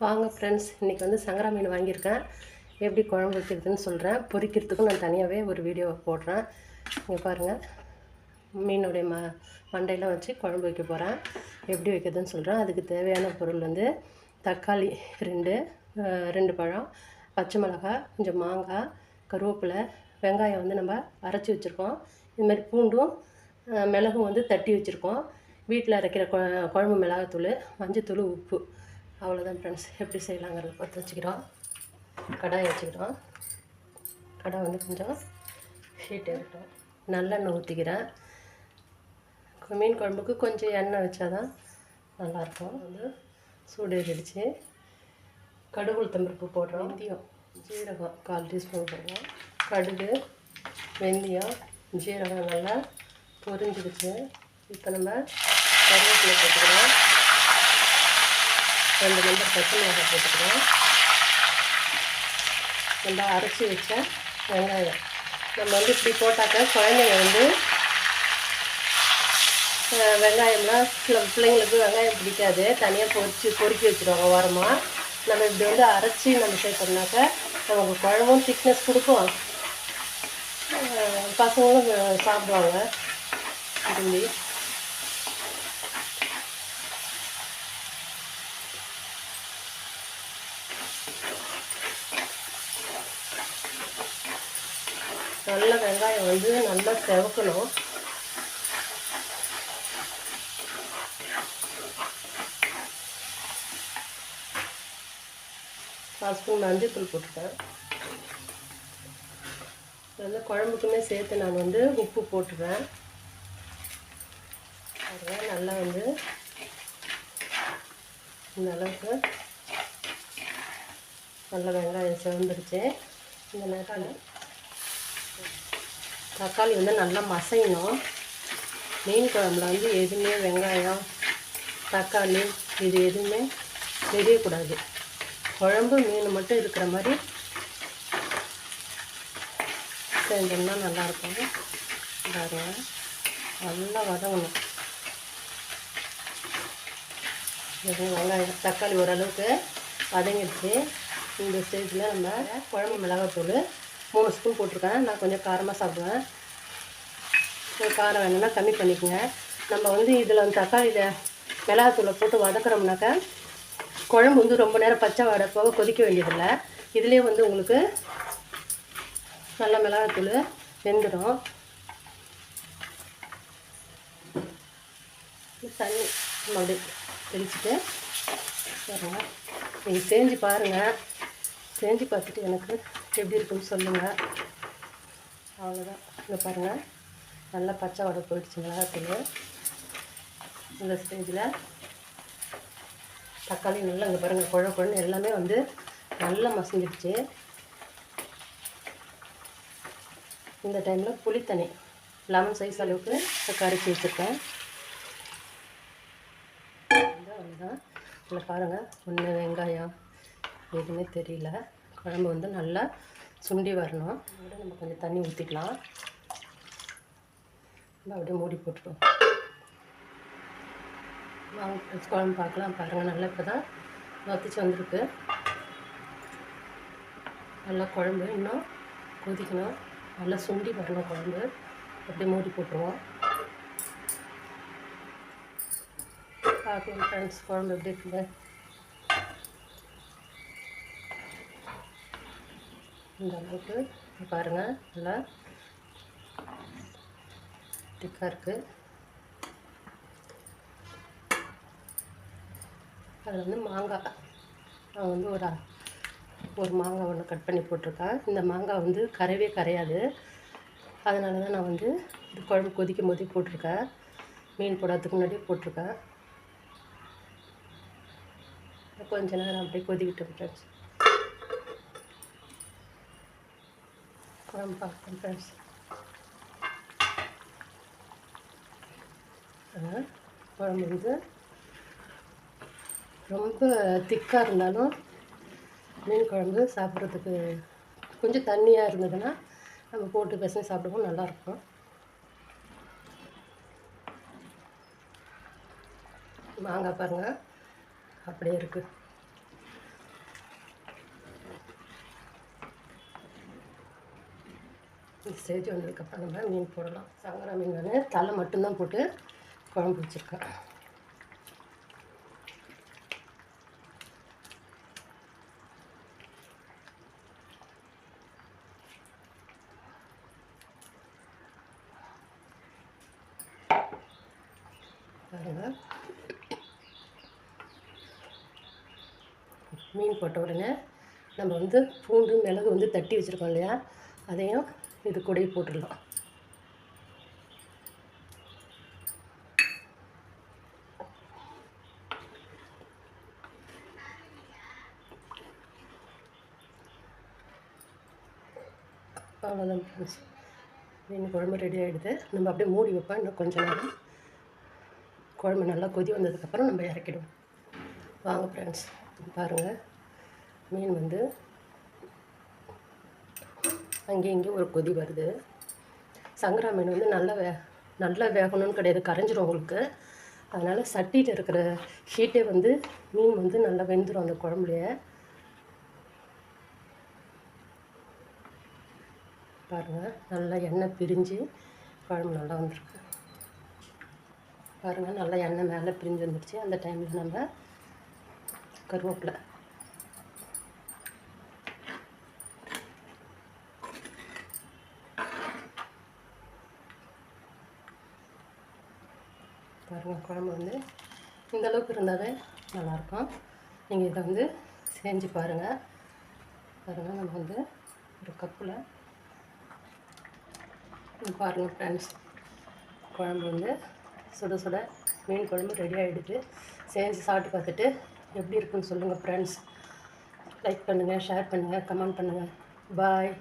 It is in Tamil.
வாங்க ஃப்ரெண்ட்ஸ், இன்றைக்கி வந்து சங்கரா மீன் வாங்கியிருக்கேன். எப்படி குழம்பு வைக்கிறதுன்னு சொல்கிறேன். பொரிக்கிறதுக்கும் நான் தனியாகவே ஒரு வீடியோ போடுறேன். இங்கே பாருங்கள், மீனுடைய மண்டையெல்லாம் வச்சு குழம்பு வைக்க போகிறேன். எப்படி வைக்கிறதுன்னு சொல்கிறேன். அதுக்கு தேவையான பொருள் வந்து தக்காளி 2 பழம், பச்சை மிளகாய், கொஞ்சம் மாங்காய், கருவேப்பிலை, வெங்காயம் வந்து நம்ம அரைச்சி வச்சுருக்கோம். இதுமாதிரி பூண்டும் மிளகும் வந்து தட்டி வச்சுருக்கோம். வீட்டில் அரைக்கிற குழம்பு மிளகாத்தூள், மஞ்சத்தூள், உப்பு, அவ்வளோதான் ஃப்ரெண்ட்ஸ். எப்படி செய்யலாங்கிறத பார்த்து வச்சுக்கிறோம். கடாயை வச்சுக்கிறோம். கடாய் வந்து கொஞ்சம் ஹீட் ஆகிட்டோம். நல்லெண்ணெய் ஊற்றிக்கிறேன். மீன் குழம்புக்கு கொஞ்சம் எண்ணெய் வச்சா தான் நல்லாயிருக்கும். வந்து சூடு ஏறிடுச்சு. கடுகு உளுத்தம்பருப்பு போடுறோம். வெந்தயம், ஜீரகம் 1/4 டீஸ்பூன் போடுறோம். கடுகு, வெந்தயம், ஜீரகம் நல்லா பொரிஞ்சிடுச்சு. இப்போ நம்ம கருவேப்பிலை போட்டுக்கிறோம். 2 நம்பர் பச்சை மிளகாய் போட்டுக்கிறோம். நல்லா அரைச்சி வச்ச வெங்காயம் நம்ம வந்து இப்படி போட்டாக்க குழந்தைங்க வந்து வெங்காயம்லாம் பிள்ளைங்களுக்கு வெங்காயம் பிடிக்காது, தனியாக பொறுக்கி வச்சுருவாங்க ஓரமாக. நம்ம இப்படி வந்து அரைச்சி நம்ம சேர்த்தோம்னாக்க நமக்கு குழம்பும் திக்னஸ் கொடுக்கும், பசங்களும் சாப்பிடுவாங்க விரும்பி. நல்ல வெங்காயம் வந்து நல்லா செவக்கணும். கால் ஸ்பூன் மஞ்சத்தூள் போட்டுட்டேன். வந்து குழம்புக்குமே சேர்த்து நான் வந்து உப்பு போட்டுருவேன். நல்லா வந்து இந்த அளவுக்கு நல்ல வெங்காயம் செவந்துருச்சு. இந்த நேரத்தில் தக்காளி வந்து நல்லா மசையணும். மீன் குழம்புல வந்து எதுவுமே வெங்காயம், தக்காளி இது எதுவுமே தெரியக்கூடாது. குழம்பு மீன் மட்டும் இருக்கிற மாதிரி செஞ்சோம்னா நல்லாயிருக்கும். பாருங்க, நல்லா வதங்கணும். வெங்காயம் தக்காளி ஓரளவுக்கு வதங்கிடுச்சு. இந்த ஸ்டேஜில் நம்ம குழம்பு மிளகாத்தூள் 3 ஸ்பூன் போட்டிருக்கேன். நான் கொஞ்சம் காரமாக சாப்பிடுவேன். காரம் வேணும்னா கம்மி பண்ணிக்கோங்க. நம்ம வந்து இதில் வந்து தக்காளியில் மிளகாத்தூளை போட்டு வதக்குறோம்னாக்கா குழம்பு வந்து ரொம்ப நேரம் பச்சை வாடை போக கொதிக்க வேண்டியதில்லை. இதுலேயே வந்து உங்களுக்கு நல்ல மிளகாத்தூள் வெந்துடும். தண்ணி அப்படி தெளிச்சுட்டு பாருங்க. நீங்கள் செஞ்சு பாருங்கள். செஞ்சு பார்த்துட்டு எனக்கு எப்படி இருக்குன்னு சொல்லுங்கள். அவ்வளோதான். இங்கே பாருங்கள், நல்லா பச்சை வடை போயிடுச்சு மிளகாத்தூள். இந்த ஸ்டேஜில் தக்காளி நல்லா இங்கே பாருங்கள் குழம்புன்னு எல்லாமே வந்து நல்லா மசிஞ்சிடுச்சு. இந்த டைமில் புளித்தண்ணி லெமன் சைஸ் அளவுக்கு கரைச்சி வச்சுருக்கேன். அவ்வளோதான். இதில் பாருங்கள், ஒன்று வெங்காயம் எதுவுமே தெரியல. குழம்பு வந்து நல்லா சுண்டி வரணும். இதோட நம்ம கொஞ்சம் தண்ணி ஊற்றிக்கலாம். அப்படியே மூடி போட்டுருவோம். வாங்க குழம்பு பார்க்கலாம். பாருங்கள், நல்லா இப்போ தான் வத்திச்சு வந்திருக்கு. நல்லா குழம்பு இன்னும் கொதிக்கணும், நல்லா சுண்டி வரணும் குழம்பு. அப்படியே மூடி போட்டுருவோம். பார்க்கலாம் ஃப்ரெண்ட்ஸ், குழம்பு எப்படி இருக்குது. இந்த அளவுக்கு பாருங்கள், நல்லா திக்காக இருக்குது. அதில் வந்து மாங்காய் நான் வந்து ஒரு மாங்காய் ஒன்று கட் பண்ணி போட்டிருக்கேன். இந்த மாங்காய் வந்து கரையவே கரையாது. அதனால தான் நான் வந்து இது குழம்பு கொதிக்கும் போதே போட்டிருக்கேன். மீன் போடாததுக்கு முன்னாடியே போட்டிருக்கேன். கொஞ்ச நேரம் அப்படியே கொதிக்கிட்டோம் ஃப்ரெண்ட்ஸ். குழம்பு பார்ப்போம் ஃப்ரெண்ட்ஸ். குழம்பு வந்து ரொம்ப திக்காக இருந்தாலும் மீன் குழம்பு சாப்பிட்றதுக்கு கொஞ்சம் தண்ணியாக இருந்ததுன்னா நம்ம போட்டு பிசைஞ்சு சாப்பிடுவோம், நல்லாயிருக்கும். மாங்காய் பாருங்கள் அப்படியே இருக்குது. இந்த ஸ்டேஜ் வந்ததுக்கப்புறம் நம்ம மீன் போடலாம். சங்கரா மீன் வந்து தலை மட்டும்தான் போட்டு குழம்பு வச்சுருக்கேன். பாருங்கள், மீன் போட்ட உடனே நம்ம வந்து பூண்டு மிளகு வந்து தட்டி வச்சுருக்கோம் இல்லையா, அதையும் இது கூடயே போட்டுடலாம். அவ்வளோதான் ஃப்ரெண்ட்ஸ், மீன் குழம்பு ரெடி ஆகிடுது. நம்ம அப்படியே மூடி வைப்போம். இன்னும் கொஞ்சம் நேரம் குழம்பு நல்லா கொதி வந்ததுக்கப்புறம் நம்ம இறக்கிடுவோம். வாங்க ஃப்ரெண்ட்ஸ், பாருங்கள், மீன் வந்து அங்கேயும் இங்கேயும் ஒரு கொதி வருது. சங்கரா மீன் வந்து நல்லா வேகணும்னு கிடையாது, கரைஞ்சிரும் உங்களுக்கு. அதனால் சட்டியில் இருக்கிற ஹீட்டே வந்து மீன் வந்து நல்லா வெந்துடும் அந்த குழம்புலையே. பாருங்கள், நல்லா எண்ணெய் பிரிஞ்சு குழம்பு நல்லா வந்திருக்கு. பாருங்கள், நல்லா எண்ணெய் மேலே பிரிஞ்சு வந்துடுச்சு. அந்த டைமில் நம்ம கருவேப்பிலை, பாருங்கள், குழம்பு வந்து இந்தளவுக்கு இருந்தாவே நல்லாயிருக்கும். நீங்கள் இதை வந்து செஞ்சு பாருங்கள். பாருங்கள், நம்ம வந்து ஒரு கப்பில் பாருங்கள் ஃப்ரெண்ட்ஸ், குழம்பு வந்து சுட சுட மீன் குழம்பு ரெடி ஆகிடுது. செஞ்சு சாப்பிட்டு பார்த்துட்டு எப்படி இருக்குன்னு சொல்லுங்கள் ஃப்ரெண்ட்ஸ். லைக் பண்ணுங்கள், ஷேர் பண்ணுங்கள், கமெண்ட் பண்ணுங்கள். பாய்.